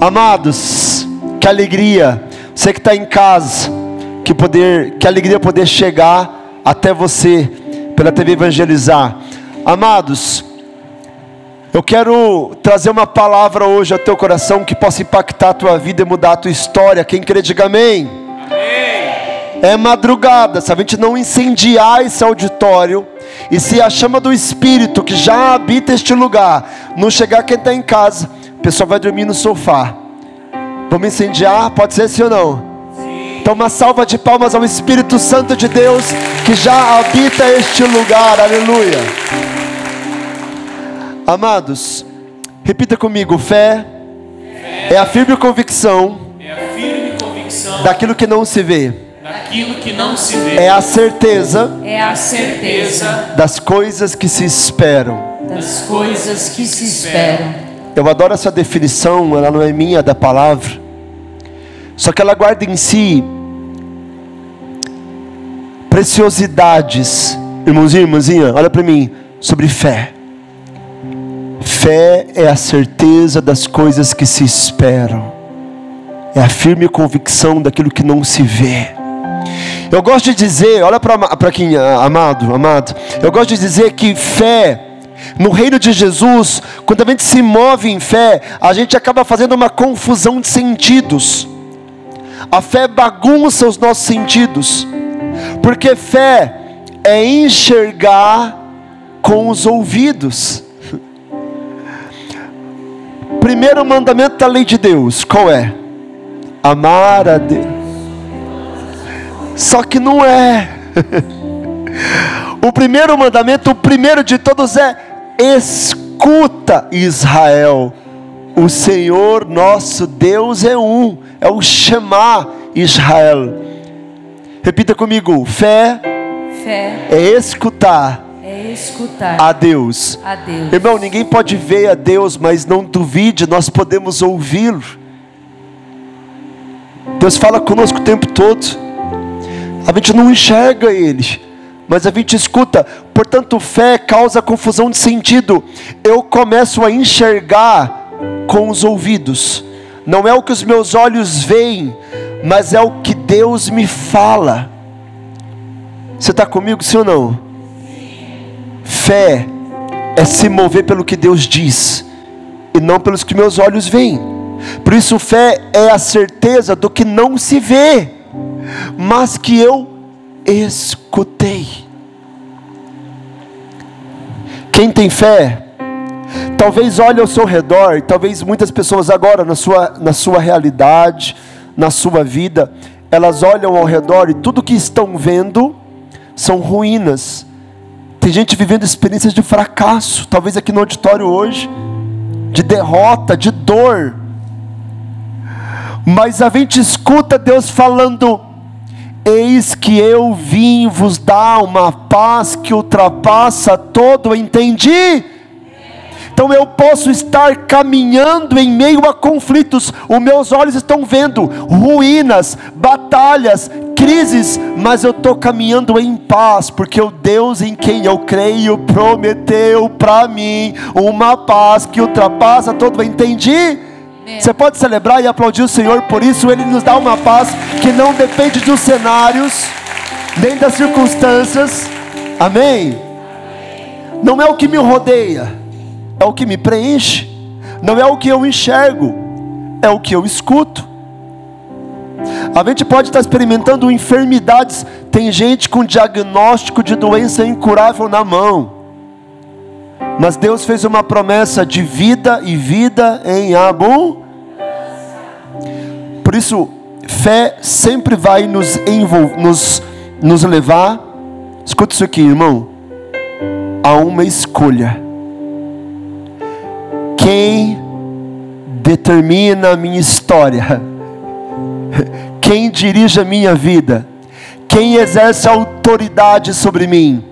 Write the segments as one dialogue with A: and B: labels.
A: Amados, que alegria, você que está em casa, que alegria poder chegar até você pela TV Evangelizar. Amados, eu quero trazer uma palavra hoje ao teu coração que possa impactar a tua vida e mudar a tua história. Quem crê, diga amém. Amém. É madrugada, se a gente não incendiar esse auditório, e se a chama do Espírito que já habita este lugar não chegar quem está em casa, o pessoal vai dormir no sofá. Vamos incendiar? Pode ser sim ou não? Sim. Então uma salva de palmas ao Espírito Santo de Deus que já habita este lugar. Aleluia. Amados, repita comigo: fé é a firme convicção daquilo que não se vê. É a certeza das coisas que se esperam. Eu adoro essa definição, ela não é minha, é da palavra. Só que ela guarda em si preciosidades. Irmãozinho, irmãzinha, olha para mim, sobre fé. Fé é a certeza das coisas que se esperam. É a firme convicção daquilo que não se vê. Eu gosto de dizer, olha para quem, amado, eu gosto de dizer que fé, no reino de Jesus, quando a gente se move em fé, a gente acaba fazendo uma confusão de sentidos. A fé bagunça os nossos sentidos, porque fé é enxergar com os ouvidos. Primeiro mandamento da lei de Deus, qual é? Amar a Deus. Só que não é. O primeiro mandamento, o primeiro de todos é: escuta, Israel, o Senhor nosso Deus é um. É o Shema Israel. Repita comigo: fé é escutar a Deus. Irmão, ninguém pode ver a Deus, mas não duvide, nós podemos ouvi-lo. Deus fala conosco o tempo todo. A gente não enxerga Ele, mas a gente escuta. Portanto, fé causa confusão de sentido. Eu começo a enxergar com os ouvidos. Não é o que os meus olhos veem, mas é o que Deus me fala. Você está comigo, sim ou não? Fé é se mover pelo que Deus diz, e não pelos que meus olhos veem. Por isso fé é a certeza do que não se vê, mas que eu escutei. Quem tem fé, talvez olhe ao seu redor, talvez muitas pessoas agora na sua realidade, na sua vida, elas olham ao redor e tudo que estão vendo são ruínas. Tem gente vivendo experiências de fracasso, talvez aqui no auditório hoje, de derrota, de dor. Mas a gente escuta Deus falando: eis que eu vim vos dar uma paz que ultrapassa todo o entendimento. Então eu posso estar caminhando em meio a conflitos, os meus olhos estão vendo ruínas, batalhas, crises, mas eu estou caminhando em paz, porque o Deus em quem eu creio prometeu para mim uma paz que ultrapassa todo o entendimento. Você pode celebrar e aplaudir o Senhor por isso. Ele nos dá uma paz que não depende dos cenários, nem das circunstâncias. Amém? Não é o que me rodeia, é o que me preenche. Não é o que eu enxergo, é o que eu escuto. A gente pode estar experimentando enfermidades. Tem gente com diagnóstico de doença incurável na mão, mas Deus fez uma promessa de vida e vida em abundância. Por isso, fé sempre vai nos levar, escuta isso aqui, irmão, a uma escolha. Quem determina a minha história, quem dirige a minha vida, quem exerce autoridade sobre mim?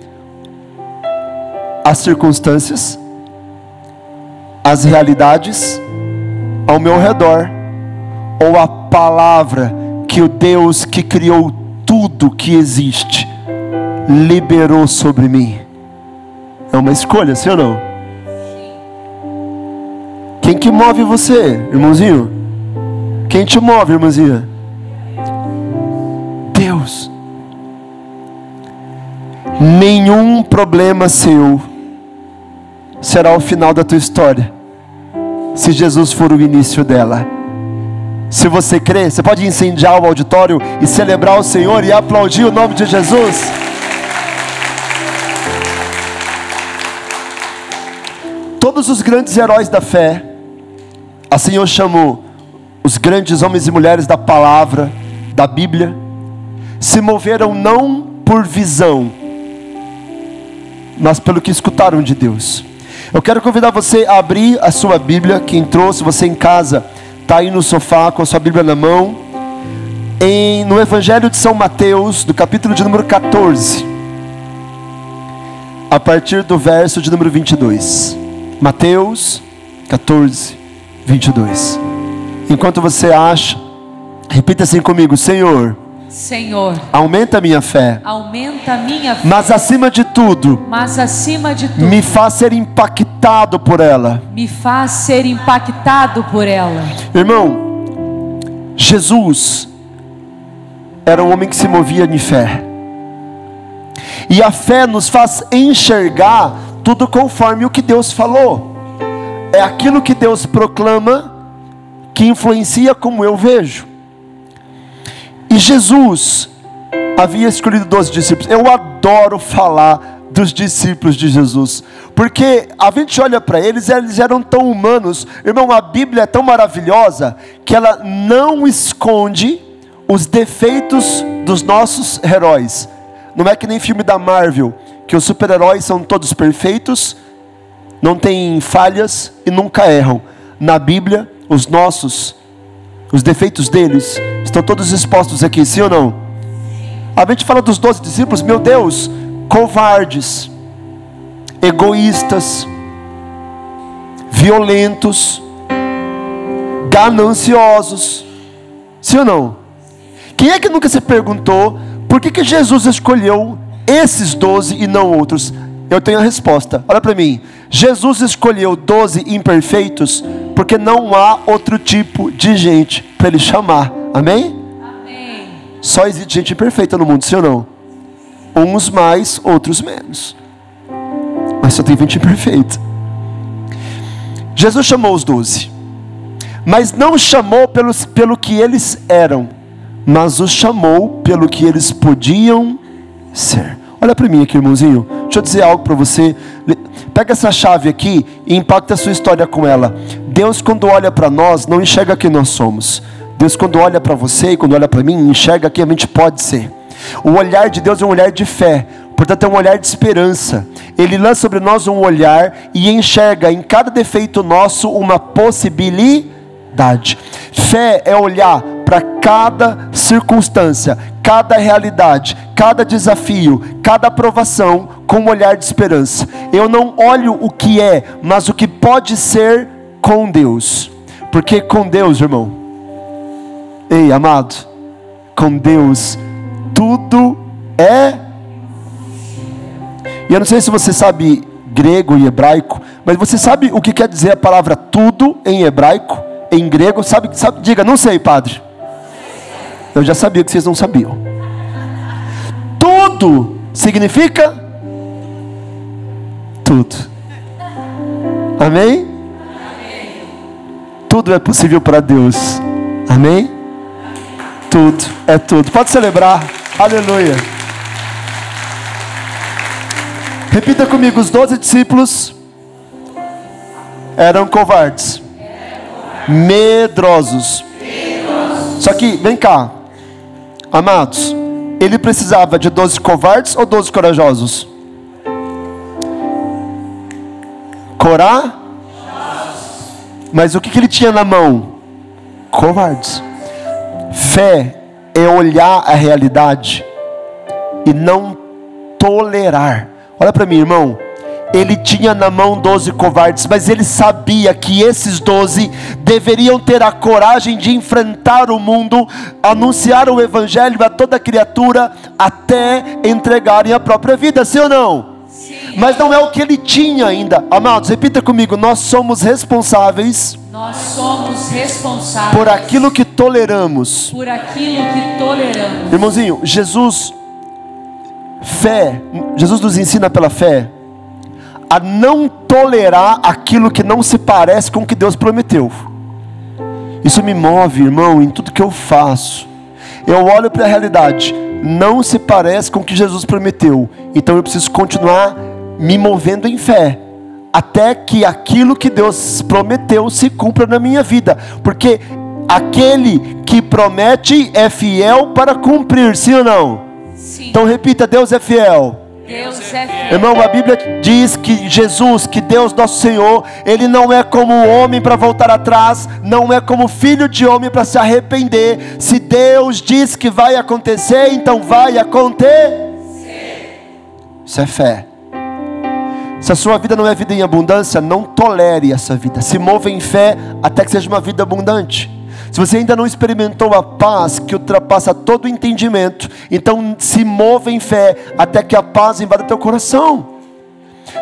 A: As circunstâncias, as realidades ao meu redor, ou a palavra que o Deus que criou tudo que existe liberou sobre mim? É uma escolha, sim ou não? Quem que move você, irmãozinho? Quem te move, irmãzinha? Deus. Nenhum problema seu será o final da tua história, se Jesus for o início dela. Se você crê, você pode incendiar o auditório e celebrar o Senhor e aplaudir o nome de Jesus. Todos os grandes heróis da fé, assim eu chamo os grandes homens e mulheres da palavra, da Bíblia, se moveram não por visão, mas pelo que escutaram de Deus. Eu quero convidar você a abrir a sua Bíblia. Quem trouxe, você em casa, está aí no sofá com a sua Bíblia na mão, no Evangelho de São Mateus, do capítulo de número 14, a partir do verso de número 22. Mateus 14, 22. Enquanto você acha, repita assim comigo: Senhor, aumenta a minha fé, mas acima de tudo, me faz ser impactado por ela. Irmão, Jesus era um homem que se movia em fé, e a fé nos faz enxergar tudo conforme o que Deus falou. É aquilo que Deus proclama que influencia como eu vejo. E Jesus havia escolhido 12 discípulos. Eu adoro falar dos discípulos de Jesus, porque a gente olha para eles eram tão humanos. Irmão, a Bíblia é tão maravilhosa que ela não esconde os defeitos dos nossos heróis. Não é que nem filme da Marvel, que os super-heróis são todos perfeitos, não têm falhas e nunca erram. Na Bíblia, os defeitos deles estão todos expostos aqui, sim ou não? A gente fala dos 12 discípulos, meu Deus, covardes, egoístas, violentos, gananciosos, sim ou não? Quem é que nunca se perguntou por que Jesus escolheu esses 12 e não outros? Eu tenho a resposta, olha para mim. Jesus escolheu 12 imperfeitos porque não há outro tipo de gente para Ele chamar, amém? Amém. Só existe gente imperfeita no mundo, sim ou não? Uns mais, outros menos, mas só tem gente imperfeita. Jesus chamou os 12, mas não chamou pelo que eles eram, mas os chamou pelo que eles podiam ser. Olha para mim aqui, irmãozinho, deixa eu dizer algo para você. Pega essa chave aqui e impacta a sua história com ela. Deus, quando olha para nós, não enxerga quem nós somos. Deus, quando olha para você e quando olha para mim, enxerga quem a gente pode ser. O olhar de Deus é um olhar de fé, portanto é um olhar de esperança. Ele lança sobre nós um olhar e enxerga em cada defeito nosso uma possibilidade. Fé é olhar para cada circunstância, cada realidade, cada desafio, cada aprovação com um olhar de esperança. Eu não olho o que é, mas o que pode ser com Deus. Porque com Deus, irmão, ei, amado, com Deus tudo é. E eu não sei se você sabe grego e hebraico, mas você sabe o que quer dizer a palavra tudo em hebraico, em grego? Sabe? Diga, não sei, padre. Eu já sabia que vocês não sabiam. Tudo significa tudo. Amém? Tudo é possível para Deus. Amém? Tudo é tudo. Pode celebrar. Aleluia. Repita comigo: os 12 discípulos eram covardes, medrosos. Só que, vem cá, amados, ele precisava de 12 covardes ou 12 corajosos? Mas o que ele tinha na mão? Covardes. Fé é olhar a realidade e não tolerar. Olha para mim, irmão. Ele tinha na mão 12 covardes, mas ele sabia que esses 12 deveriam ter a coragem de enfrentar o mundo, anunciar o evangelho a toda criatura, até entregarem a própria vida, sim ou não? Sim. mas não é o que ele tinha ainda. Amados, repita comigo: nós somos responsáveis por aquilo que toleramos. Irmãozinho, Jesus nos ensina pela fé a não tolerar aquilo que não se parece com o que Deus prometeu. Isso me move, irmão, em tudo que eu faço. Eu olho para a realidade, não se parece com o que Jesus prometeu, então eu preciso continuar me movendo em fé, até que aquilo que Deus prometeu se cumpra na minha vida, porque aquele que promete é fiel para cumprir, sim ou não? Sim. Então repita: Deus é fiel. Deus é fiel. Irmão, a Bíblia diz que Jesus, que Deus nosso Senhor, Ele não é como homem para voltar atrás, não é como filho de homem para se arrepender. Se Deus diz que vai acontecer, então vai acontecer. Isso é fé. Se a sua vida não é vida em abundância, não tolere essa vida. Se mova em fé até que seja uma vida abundante. Se você ainda não experimentou a paz que ultrapassa todo o entendimento, então se mova em fé até que a paz invada teu coração.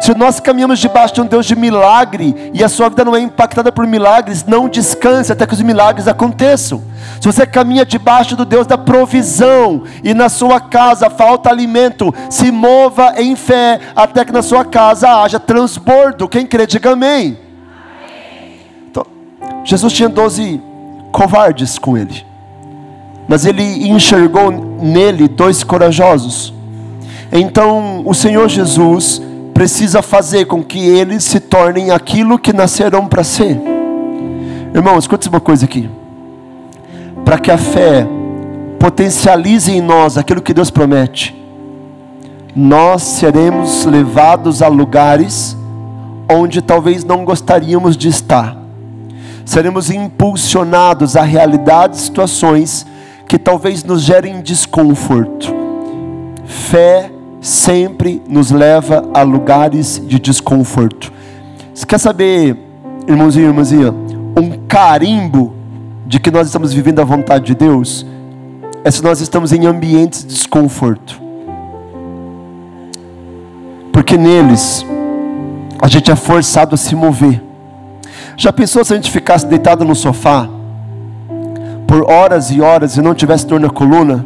A: Se nós caminhamos debaixo de um Deus de milagre e a sua vida não é impactada por milagres, não descanse até que os milagres aconteçam. Se você caminha debaixo do Deus da provisão e na sua casa falta alimento, se mova em fé até que na sua casa haja transbordo. Quem crê, diga amém. Então, Jesus tinha 12 covardes com ele, mas ele enxergou nele 2 corajosos. Então o Senhor Jesus precisa fazer com que eles se tornem aquilo que nascerão para ser. Irmão, escute uma coisa aqui. Para que a fé potencialize em nós aquilo que Deus promete, nós seremos levados a lugares onde talvez não gostaríamos de estar. Seremos impulsionados a realidades, situações que talvez nos gerem desconforto. Fé sempre nos leva a lugares de desconforto. Você quer saber, irmãozinho e irmãzinha, um carimbo de que nós estamos vivendo a vontade de Deus? É se nós estamos em ambientes de desconforto. Porque neles a gente é forçado a se mover. Já pensou se a gente ficasse deitado no sofá por horas e horas e não tivesse dor na coluna?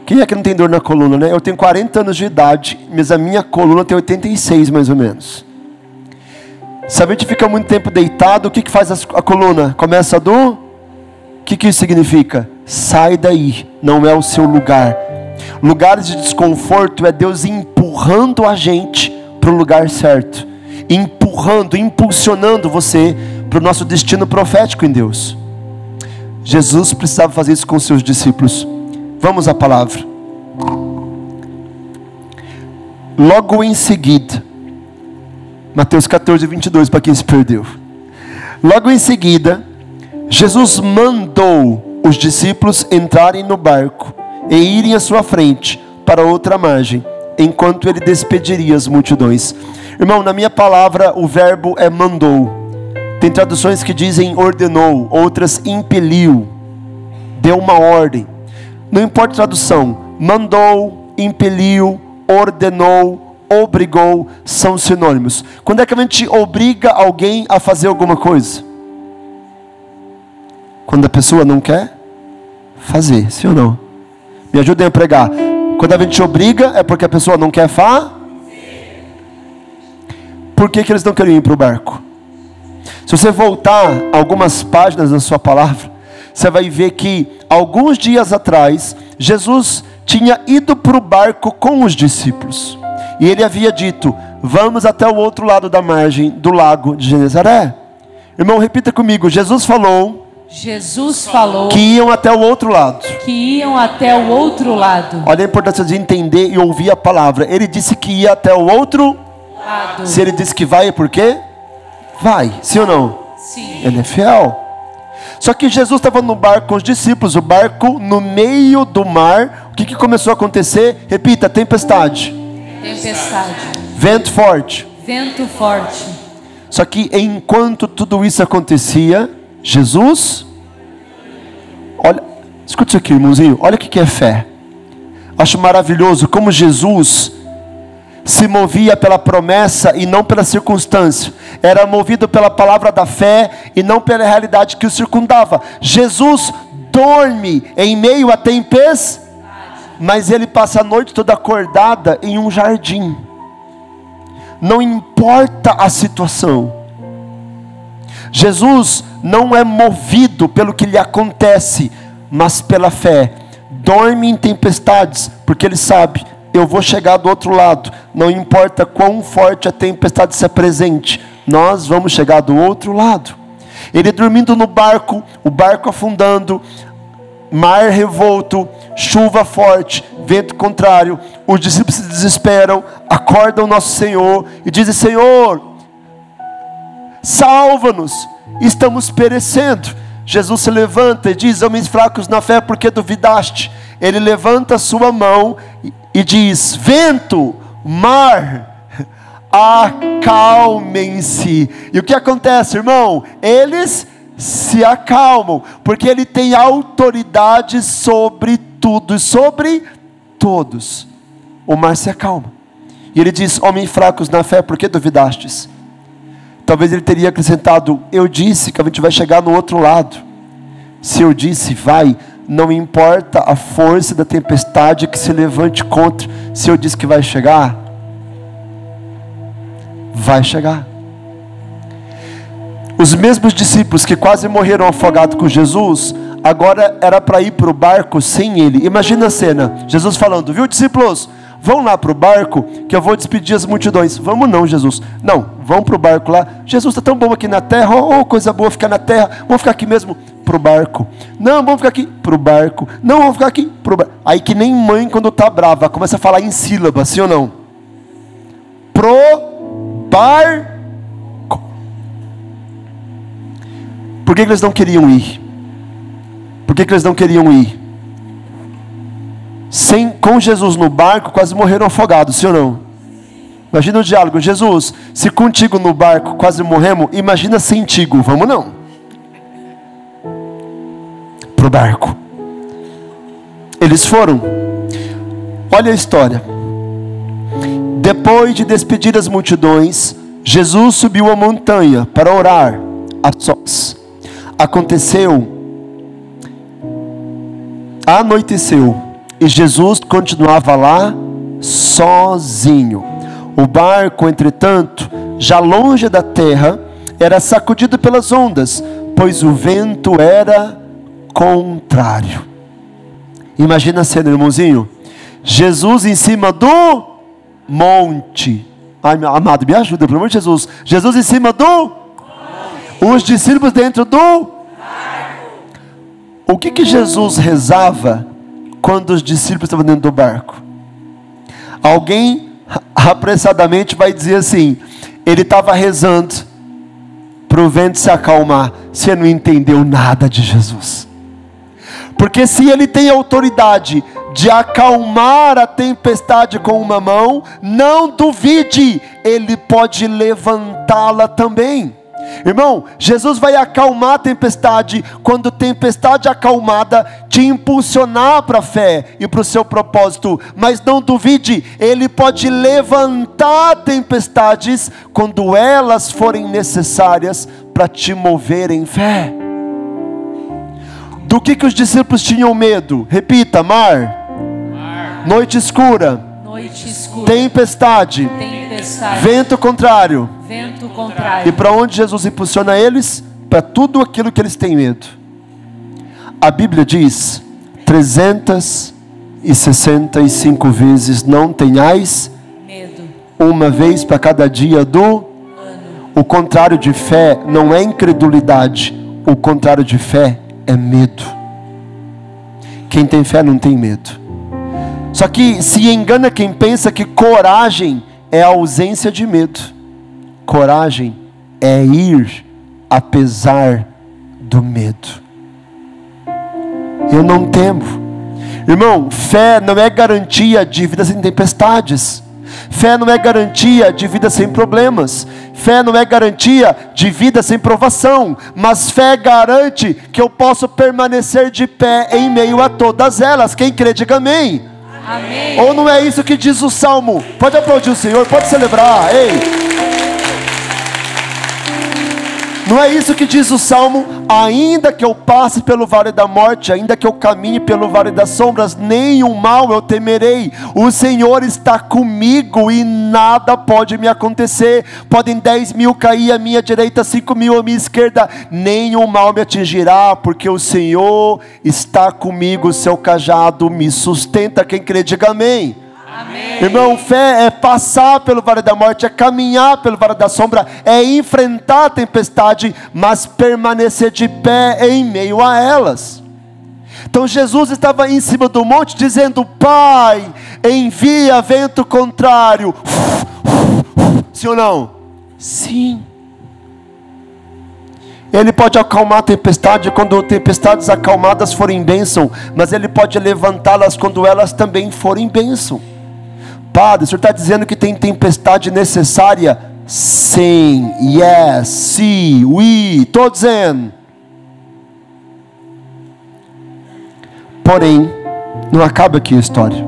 A: Quem é que não tem dor na coluna, né? Eu tenho 40 anos de idade, mas a minha coluna tem 86 mais ou menos. Se a gente fica muito tempo deitado, o que faz a coluna? Começa a dor? O que isso significa? Sai daí, não é o seu lugar. Lugares de desconforto é Deus empurrando a gente para o lugar certo. Empurrando, impulsionando você para o nosso destino profético em Deus. Jesus precisava fazer isso com seus discípulos. Vamos à palavra. Logo em seguida, Mateus 14, 22, para quem se perdeu. Logo em seguida, Jesus mandou os discípulos entrarem no barco e irem à sua frente para outra margem, enquanto ele despediria as multidões. Irmão, na minha palavra o verbo é mandou. Tem traduções que dizem ordenou, outras impeliu, deu uma ordem. Não importa a tradução, mandou, impeliu, ordenou, obrigou, são sinônimos. Quando é que a gente obriga alguém a fazer alguma coisa? Quando a pessoa não quer fazer, sim ou não? Me ajudem a pregar. Quando a gente obriga, é porque a pessoa não quer fazer. Por que eles não querem ir para o barco? Se você voltar algumas páginas na sua palavra, você vai ver que alguns dias atrás, Jesus tinha ido para o barco com os discípulos. E ele havia dito: vamos até o outro lado da margem do lago de Genezaré. Irmão, repita comigo. Jesus falou que iam até o outro lado. Olha a importância de entender e ouvir a palavra. Ele disse que ia até o outro lado. Se ele disse que vai, é por quê? Vai, sim ou não? Sim. Ele é fiel. Só que Jesus estava no barco com os discípulos, o barco no meio do mar. O que começou a acontecer? Repita: tempestade. Vento forte. Só que enquanto tudo isso acontecia, Jesus, olha, escuta isso aqui, irmãozinho, olha o que é fé. Acho maravilhoso como Jesus se movia pela promessa e não pela circunstância. Era movido pela palavra da fé e não pela realidade que o circundava. Jesus dorme em meio à tempestade, mas ele passa a noite toda acordada em um jardim. Não importa a situação. Jesus não é movido pelo que lhe acontece, mas pela fé. Dorme em tempestades, porque ele sabe: eu vou chegar do outro lado. Não importa quão forte a tempestade se apresente, nós vamos chegar do outro lado. Ele dormindo no barco, o barco afundando, mar revolto, chuva forte, vento contrário. Os discípulos se desesperam, acordam o nosso Senhor e dizem: Senhor, salva-nos, estamos perecendo. Jesus se levanta e diz: homens fracos na fé, por que duvidaste? Ele levanta a sua mão e diz: vento, mar, acalmem-se. E o que acontece, irmão? Eles se acalmam, porque ele tem autoridade sobre tudo e sobre todos. O mar se acalma. E ele diz: homens fracos na fé, por que duvidastes? Talvez ele teria acrescentado: eu disse que a gente vai chegar no outro lado. Se eu disse vai, não importa a força da tempestade que se levante contra. Se eu disse que vai chegar, vai chegar. Os mesmos discípulos que quase morreram afogados com Jesus, agora era para ir para o barco sem ele. Imagina a cena, Jesus falando: viu, discípulos, vão lá para o barco, que eu vou despedir as multidões. Vamos não, Jesus. Não, vão para o barco lá. Jesus, está tão bom aqui na terra. Oh, coisa boa ficar na terra. Vamos ficar aqui mesmo, para o barco. Não, vamos ficar aqui, para o barco. Não, vamos ficar aqui, para o barco. Aí que nem mãe quando está brava, começa a falar em sílaba, sim ou não? Pro barco. Por que eles não queriam ir? Por que eles não queriam ir? Com Jesus no barco, quase morreram afogados, sim ou não? Imagina o diálogo: Jesus, se contigo no barco quase morremos, imagina sem tigo, vamos não? Pro barco. Eles foram. Olha a história. Depois de despedir as multidões, Jesus subiu a montanha para orar a sós. Anoiteceu, e Jesus continuava lá sozinho. O barco, entretanto, já longe da terra, era sacudido pelas ondas, pois o vento era contrário. Imagina a cena, irmãozinho. Jesus em cima do monte. Ai, meu amado, me ajuda, pelo amor de Jesus. Jesus em cima do monte. Os discípulos dentro do barco. O que Jesus rezava quando os discípulos estavam dentro do barco? Alguém apressadamente vai dizer assim: ele estava rezando para o vento se acalmar. Você não entendeu nada de Jesus. Porque se ele tem autoridade de acalmar a tempestade com uma mão, não duvide, ele pode levantá-la também. Irmão, Jesus vai acalmar a tempestade quando tempestade acalmada te impulsionar para a fé e para o seu propósito. Mas não duvide, ele pode levantar tempestades quando elas forem necessárias para te mover em fé. Do que os discípulos tinham medo? Repita: mar. Noite escura. Tempestade. Vento contrário. E para onde Jesus impulsiona eles? Para tudo aquilo que eles têm medo. A Bíblia diz 365 vezes: não tenhais medo. Uma vez para cada dia do ano. O contrário de fé não é incredulidade. O contrário de fé é medo. Quem tem fé não tem medo. Só que se engana quem pensa que coragem é a ausência de medo. Coragem é ir apesar do medo. Eu não temo. Irmão, fé não é garantia de vida sem tempestades. Fé não é garantia de vida sem problemas. Fé não é garantia de vida sem provação. Mas fé garante que eu posso permanecer de pé em meio a todas elas. Quem crê, diga amém.
B: Amém.
A: Ou não é isso que diz o Salmo? Pode aplaudir o Senhor, pode celebrar. Ei! Não é isso que diz o Salmo? Ainda que eu passe pelo vale da morte, ainda que eu caminhe pelo vale das sombras, nenhum mal eu temerei. O Senhor está comigo e nada pode me acontecer. Podem 10.000 cair à minha direita, 5.000 à minha esquerda, nenhum mal me atingirá, porque o Senhor está comigo, o seu cajado me sustenta. Quem crê, diga amém.
B: Amém.
A: Irmão, fé é passar pelo vale da morte, é caminhar pelo vale da sombra, é enfrentar a tempestade, mas permanecer de pé em meio a elas. Então Jesus estava em cima do monte dizendo: Pai, envia vento contrário. Sim ou não? Sim. Ele pode acalmar a tempestade quando tempestades acalmadas forem bênção, mas Ele pode levantá-las quando elas também forem bênção. Padre, o senhor está dizendo que tem tempestade necessária? Sim, yes, sim, oui, estou dizendo. Porém, não acaba aqui a história.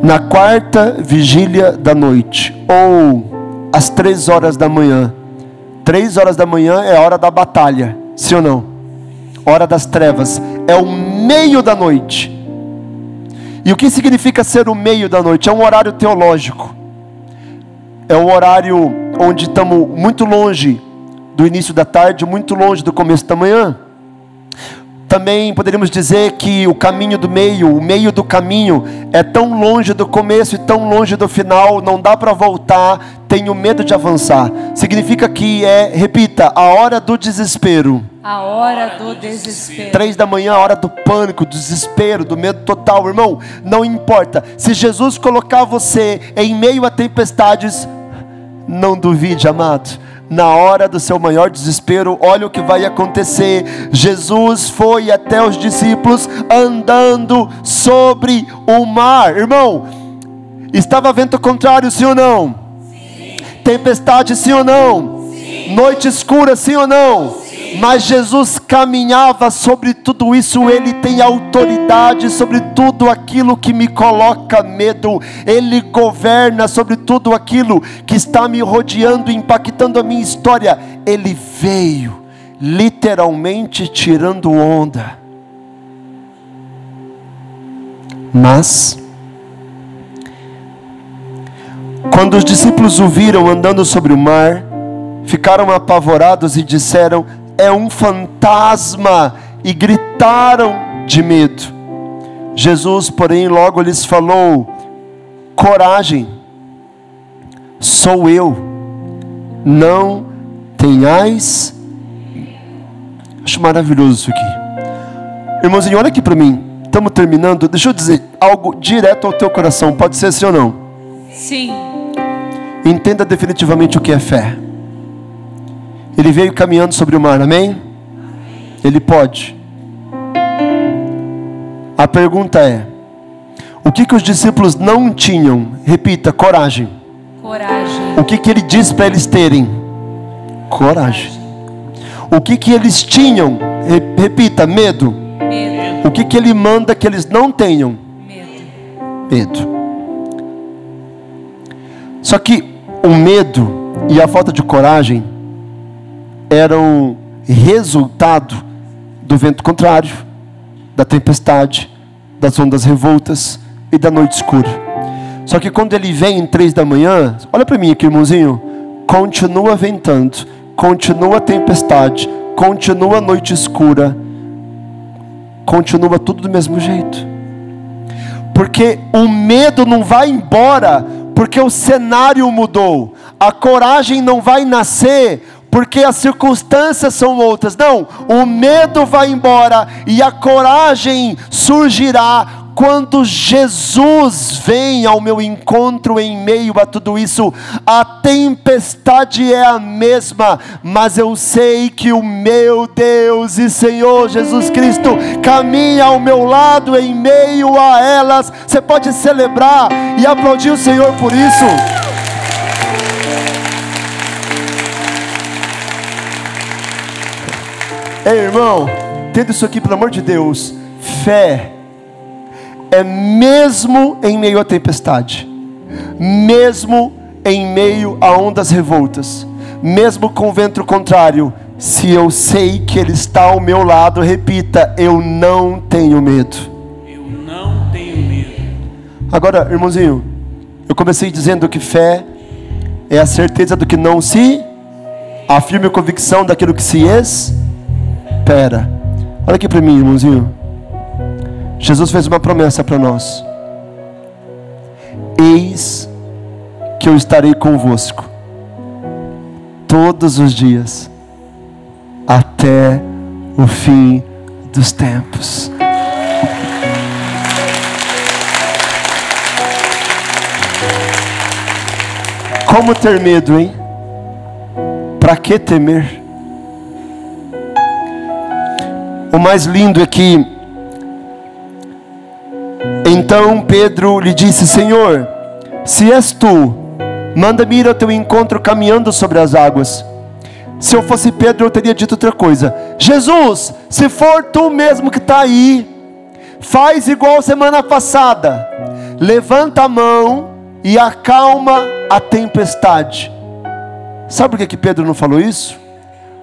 A: Na quarta vigília da noite, ou às 3 horas da manhã, 3 horas da manhã é a hora da batalha, sim ou não? Hora das trevas, é o meio da noite. E o que significa ser o meio da noite? É um horário teológico. É um horário onde estamos muito longe do início da tarde, muito longe do começo da manhã. Também poderíamos dizer que o caminho do meio, o meio do caminho, é tão longe do começo e tão longe do final, não dá para voltar, tenho medo de avançar. Significa que repita, a hora do desespero.
B: A hora do desespero.
A: 3 da manhã, a hora do pânico, do desespero, do medo total. Irmão, não importa. Se Jesus colocar você em meio a tempestades, não duvide, amado. Na hora do seu maior desespero, olha o que vai acontecer. Jesus foi até os discípulos andando sobre o mar. Irmão, estava vento contrário, sim ou não? Sim. Tempestade, sim ou não? Sim. Noite escura, sim ou não? Sim. Mas Jesus caminhava sobre tudo isso. Ele tem autoridade sobre tudo aquilo que me coloca medo. Ele governa sobre tudo aquilo que está me rodeando, impactando a minha história. Ele veio literalmente tirando onda. Mas quando os discípulos o viram andando sobre o mar, ficaram apavorados e disseram: é um fantasma, e gritaram de medo. Jesus, porém, logo lhes falou: coragem, sou eu, não tenhais. Acho maravilhoso isso aqui. Irmãozinho, olha aqui para mim, estamos terminando. Deixa eu dizer algo direto ao teu coração, pode ser sim ou não?
B: Sim.
A: Entenda definitivamente o que é fé. Ele veio caminhando sobre o mar, amém? Ele pode. A pergunta é: o que os discípulos não tinham? Repita, coragem.
B: Coragem.
A: O que ele disse para eles terem? Coragem. O que eles tinham? Repita, medo.
B: Medo.
A: O que ele manda que eles não tenham?
B: Medo.
A: Medo. Só que o medo e a falta de coragem eram resultado do vento contrário, da tempestade, das ondas revoltas e da noite escura. Só que quando ele vem em 3 da manhã, olha para mim aqui, irmãozinho, continua ventando, continua a tempestade, continua a noite escura, continua tudo do mesmo jeito. Porque o medo não vai embora, porque o cenário mudou. A coragem não vai nascer porque as circunstâncias são outras. Não, o medo vai embora e a coragem surgirá quando Jesus vem ao meu encontro em meio a tudo isso. A tempestade é a mesma, mas eu sei que o meu Deus e Senhor Jesus Cristo caminha ao meu lado em meio a elas. Você pode celebrar e aplaudir o Senhor por isso. Ei, irmão, entenda isso aqui, pelo amor de Deus. Fé é mesmo em meio à tempestade, mesmo em meio a ondas revoltas, mesmo com o vento contrário, se eu sei que Ele está ao meu lado, repita: eu não tenho medo.
C: Eu não tenho medo.
A: Agora, irmãozinho, eu comecei dizendo que fé é a certeza do que não se, a firme convicção daquilo que se espera. Olha aqui para mim, irmãozinho. Jesus fez uma promessa para nós: eis que eu estarei convosco todos os dias, até o fim dos tempos. Como ter medo, hein? Para que temer? O mais lindo é que então Pedro lhe disse: Senhor, se és tu, manda-me ir ao teu encontro caminhando sobre as águas. Se eu fosse Pedro, eu teria dito outra coisa: Jesus, se for tu mesmo que está aí, faz igual semana passada, levanta a mão e acalma a tempestade. Sabe por que Pedro não falou isso?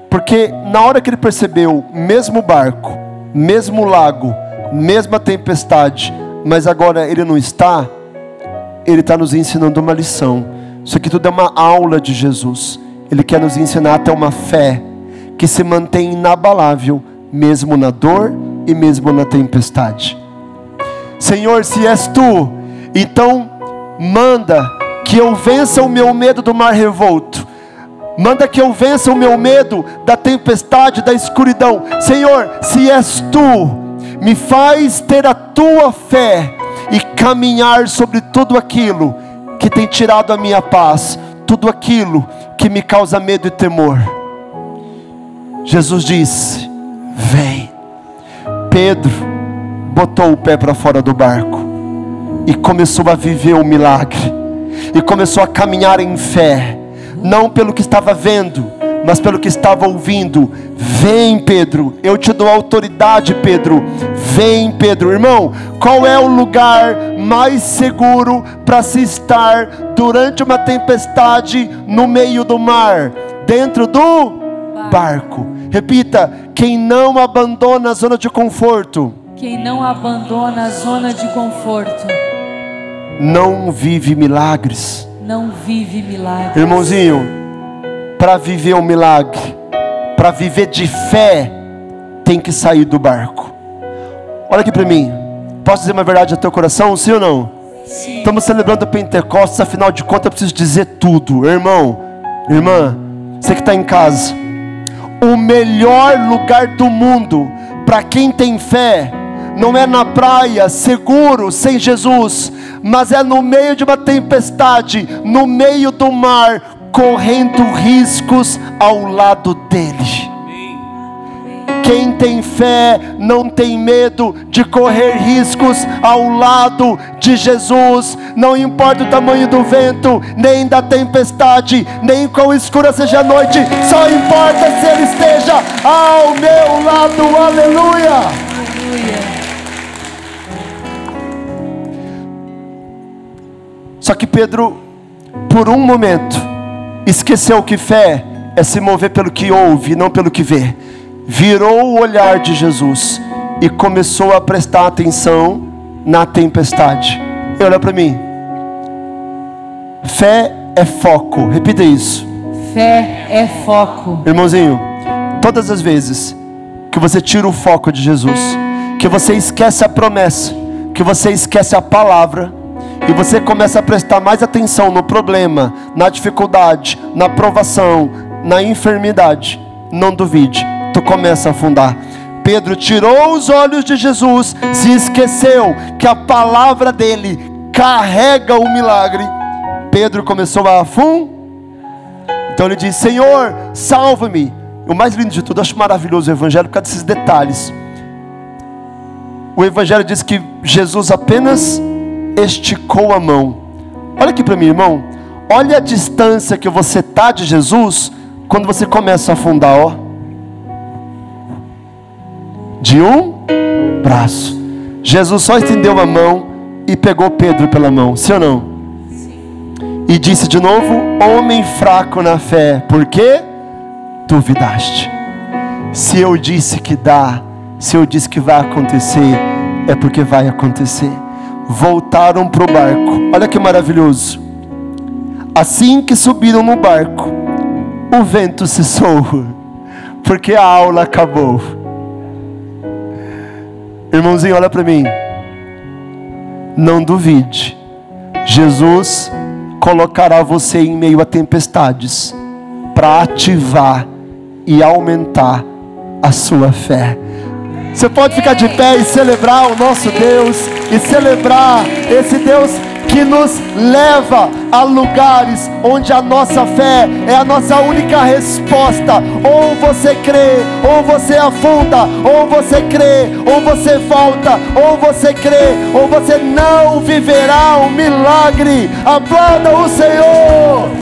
A: Porque na hora que ele percebeu, mesmo barco, mesmo lago, mesma tempestade, mas agora ele não está, ele está nos ensinando uma lição. Isso aqui tudo é uma aula de Jesus. Ele quer nos ensinar até uma fé que se mantém inabalável, mesmo na dor e mesmo na tempestade. Senhor, se és tu, então manda que eu vença o meu medo do mar revolto. Manda que eu vença o meu medo da tempestade, da escuridão. Senhor, se és tu, me faz ter a tua fé e caminhar sobre tudo aquilo que tem tirado a minha paz, tudo aquilo que me causa medo e temor. Jesus disse: vem. Pedro botou o pé para fora do barco e começou a viver o milagre, e começou a caminhar em fé, não pelo que estava vendo, mas pelo que estava ouvindo. Vem, Pedro, eu te dou autoridade, Pedro. Vem, Pedro. Irmão, qual é o lugar mais seguro para se estar durante uma tempestade no meio do mar? Dentro do barco. Repita: quem não abandona a zona de conforto,
B: quem não abandona a zona de conforto,
A: não vive milagres.
B: não vive milagres.
A: Irmãozinho, para viver um milagre, para viver de fé, tem que sair do barco. Olha aqui para mim. Posso dizer uma verdade ao teu coração, sim ou não?
B: Sim.
A: Estamos celebrando o Pentecostes, afinal de contas eu preciso dizer tudo. Irmão, irmã, você que está em casa, o melhor lugar do mundo para quem tem fé não é na praia, seguro, sem Jesus, mas é no meio de uma tempestade, no meio do mar, correndo riscos ao lado dele. Quem tem fé não tem medo de correr riscos ao lado de Jesus. Não importa o tamanho do vento, nem da tempestade, nem quão escura seja a noite, só importa se Ele esteja ao meu lado. Aleluia!
B: Aleluia.
A: Só que Pedro, por um momento, esqueceu que fé é se mover pelo que ouve, não pelo que vê. Virou o olhar de Jesus e começou a prestar atenção na tempestade. E olha para mim. Fé é foco. Repita isso.
B: Fé é foco.
A: Irmãozinho, todas as vezes que você tira o foco de Jesus, que você esquece a promessa, que você esquece a palavra, e você começa a prestar mais atenção no problema, na dificuldade, na provação, na enfermidade, não duvide, tu começa a afundar. Pedro tirou os olhos de Jesus, se esqueceu que a palavra dele carrega o milagre. Pedro começou a afundar. Então ele diz: Senhor, salva-me. O mais lindo de tudo, eu acho maravilhoso o evangelho por causa desses detalhes. O evangelho diz que Jesus apenas esticou a mão. Olha aqui para mim, irmão. Olha a distância que você está de Jesus quando você começa a afundar, ó. De um braço. Jesus só estendeu a mão e pegou Pedro pela mão, sim ou não? E disse de novo: homem fraco na fé, por que duvidaste? Se eu disse que dá, se eu disse que vai acontecer, é porque vai acontecer. Voltaram para o barco. Olha que maravilhoso. Assim que subiram no barco, o vento cessou, porque a aula acabou. Irmãozinho, olha para mim. Não duvide. Jesus colocará você em meio a tempestades para ativar e aumentar a sua fé. Você pode ficar de pé e celebrar o nosso Deus, e celebrar esse Deus que nos leva a lugares onde a nossa fé é a nossa única resposta. Ou você crê, ou você afunda, ou você crê, ou você volta, ou você crê, ou você não viverá um milagre. Aplauda o Senhor.